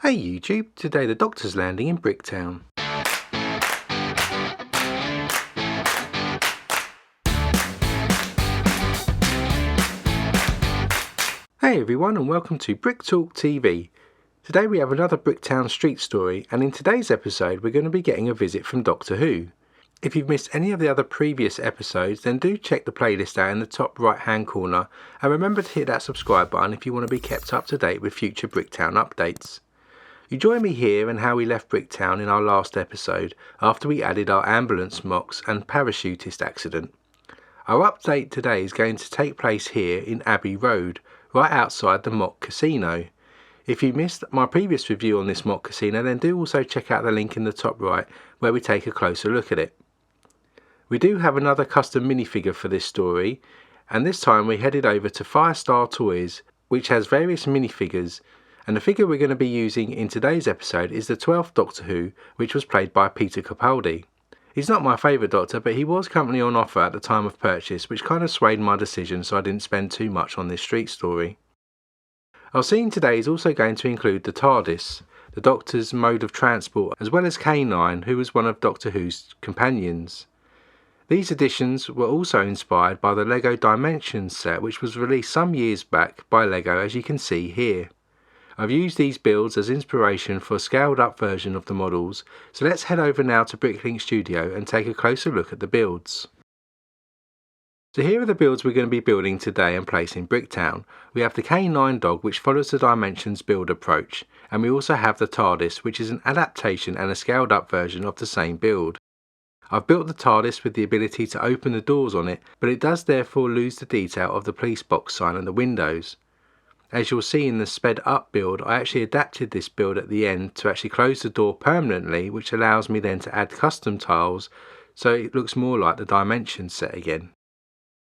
Hey YouTube, today the Doctor's landing in Bricktown. Hey everyone and welcome to Brick Talk TV. Today we have another Bricktown street story, and in today's episode we're going to be getting a visit from Doctor Who. If you've missed any of the other previous episodes, then do check the playlist out in the top right hand corner, and remember to hit that subscribe button if you want to be kept up to date with future Bricktown updates. You join me here and how we left Bricktown in our last episode after we added our ambulance mocks and parachutist accident. Our update today is going to take place here in Abbey Road, right outside the mock casino. If you missed my previous review on this mock casino, then do also check out the link in the top right where we take a closer look at it. We do have another custom minifigure for this story, and this time we headed over to Firestar Toys, which has various minifigures. And the figure we're going to be using in today's episode is the 12th Doctor Who, which was played by Peter Capaldi. He's not my favourite Doctor, but he was currently on offer at the time of purchase, which kind of swayed my decision, so I didn't spend too much on this street story. Our scene today is also going to include the Tardis, the Doctor's mode of transport, as well as K-9, who was one of Doctor Who's companions. These additions were also inspired by the LEGO Dimensions set, which was released some years back by LEGO, as you can see here. I've used these builds as inspiration for a scaled up version of the models, so let's head over now to Bricklink Studio and take a closer look at the builds. So here are the builds we're going to be building today and placing in Bricktown. We have the K-9 dog, which follows the Dimensions build approach, and we also have the TARDIS, which is an adaptation and a scaled up version of the same build. I've built the TARDIS with the ability to open the doors on it, but it does therefore lose the detail of the police box sign and the windows. As you'll see in the sped up build, I actually adapted this build at the end to actually close the door permanently, which allows me then to add custom tiles so it looks more like the Dimensions set again.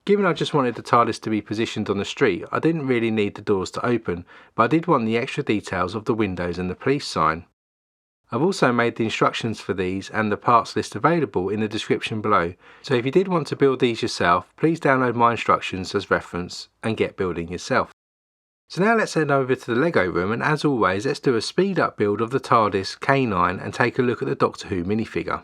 Given I just wanted the TARDIS to be positioned on the street, I didn't really need the doors to open, but I did want the extra details of the windows and the police sign. I've also made the instructions for these and the parts list available in the description below, so if you did want to build these yourself, please download my instructions as reference and get building yourself. So now let's head over to the Lego room, and as always let's do a speed up build of the TARDIS K-9 and take a look at the Doctor Who minifigure.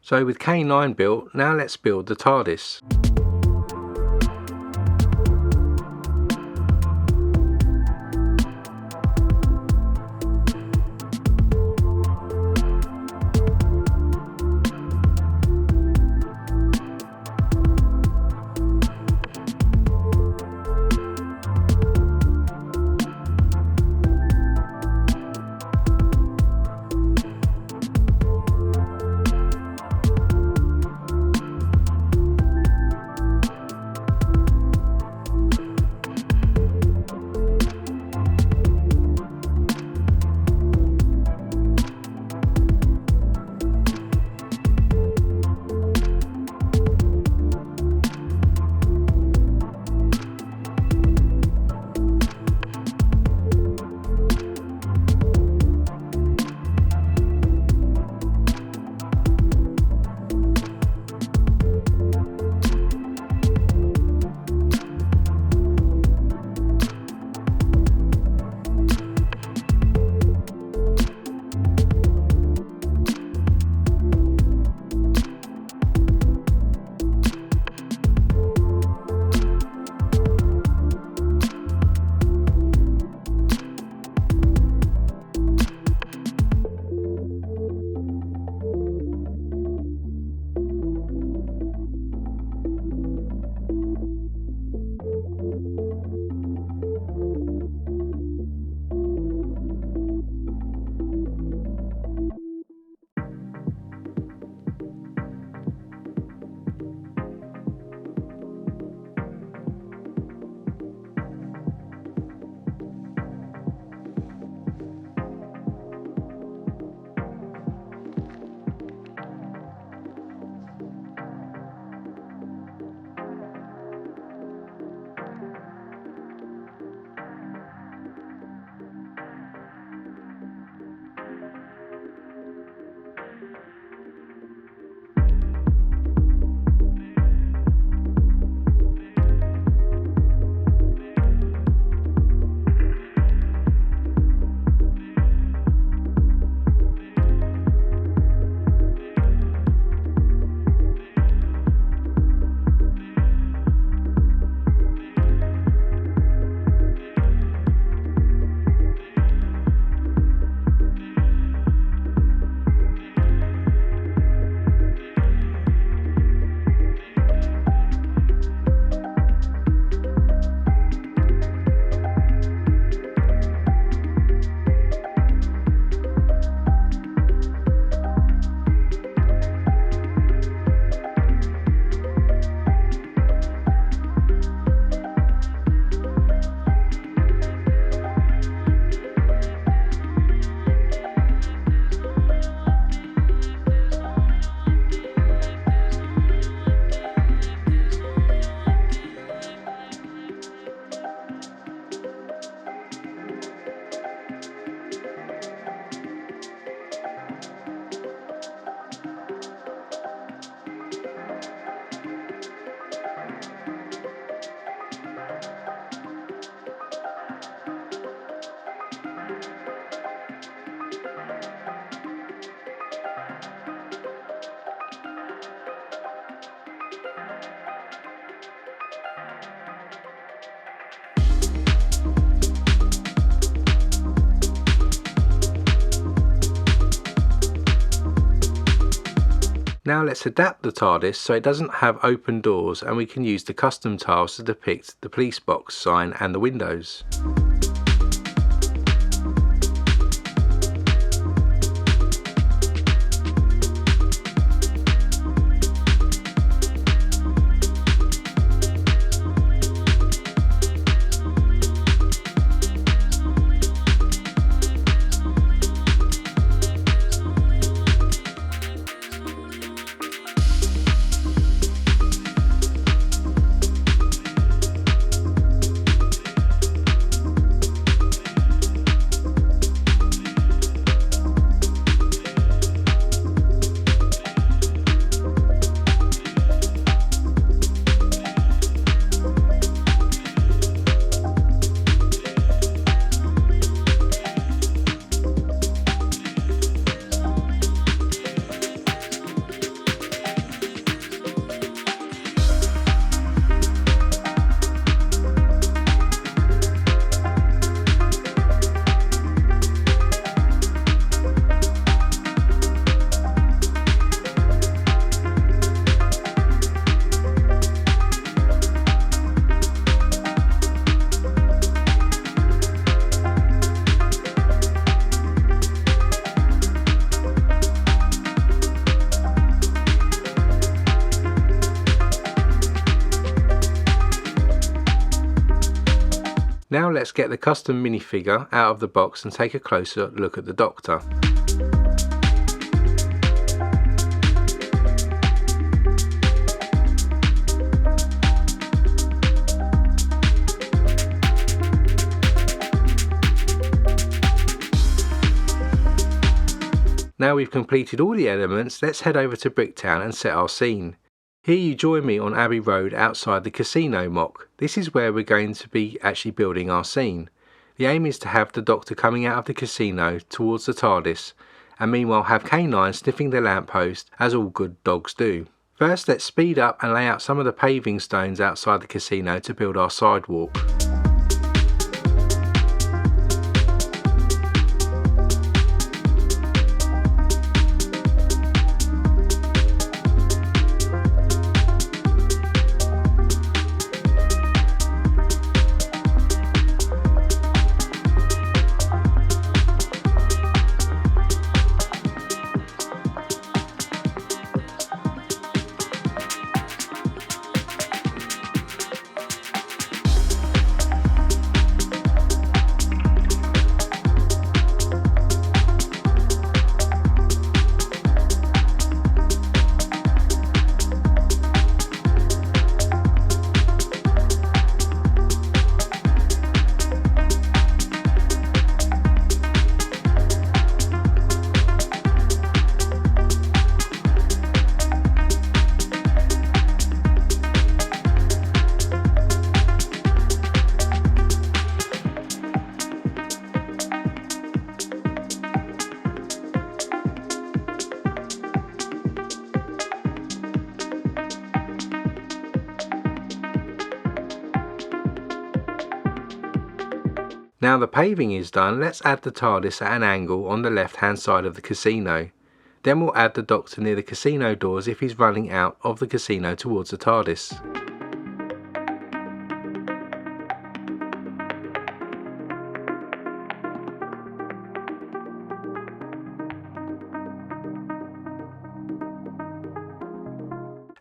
So with K-9 built, now let's build the TARDIS. Now let's adapt the TARDIS so it doesn't have open doors, and we can use the custom tiles to depict the police box sign and the windows. Now let's get the custom minifigure out of the box and take a closer look at the Doctor. Now we've completed all the elements, let's head over to Bricktown and set our scene. Here you join me on Abbey Road outside the casino mock. This is where we're going to be actually building our scene. The aim is to have the Doctor coming out of the casino towards the TARDIS, and meanwhile have K-9 sniffing the lamppost, as all good dogs do. First let's speed up and lay out some of the paving stones outside the casino to build our sidewalk. Now the paving is done, let's add the TARDIS at an angle on the left hand side of the casino. Then we'll add the Doctor near the casino doors if he's running out of the casino towards the TARDIS.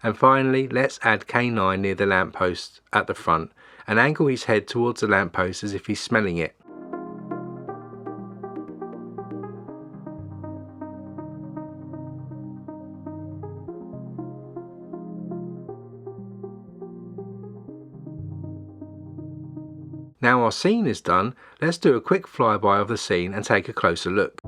And finally, let's add K-9 near the lamppost at the front and angle his head towards the lamppost as if he's smelling it. Now our scene is done, let's do a quick flyby of the scene and take a closer look.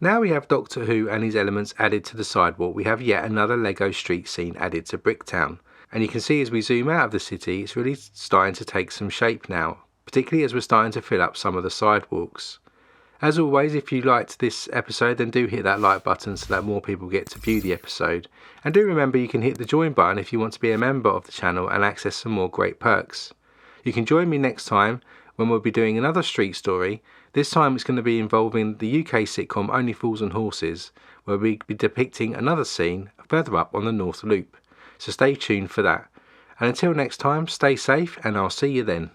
Now we have Doctor Who and his elements added to the sidewalk, we have yet another Lego street scene added to Bricktown. And you can see as we zoom out of the city, it's really starting to take some shape now, particularly as we're starting to fill up some of the sidewalks. As always, if you liked this episode, then do hit that like button so that more people get to view the episode. And do remember you can hit the join button if you want to be a member of the channel and access some more great perks. You can join me next time when we'll be doing another street story. This time it's going to be involving the UK sitcom Only Fools and Horses, where we'll be depicting another scene further up on the North Loop. So stay tuned for that. And until next time, stay safe and I'll see you then.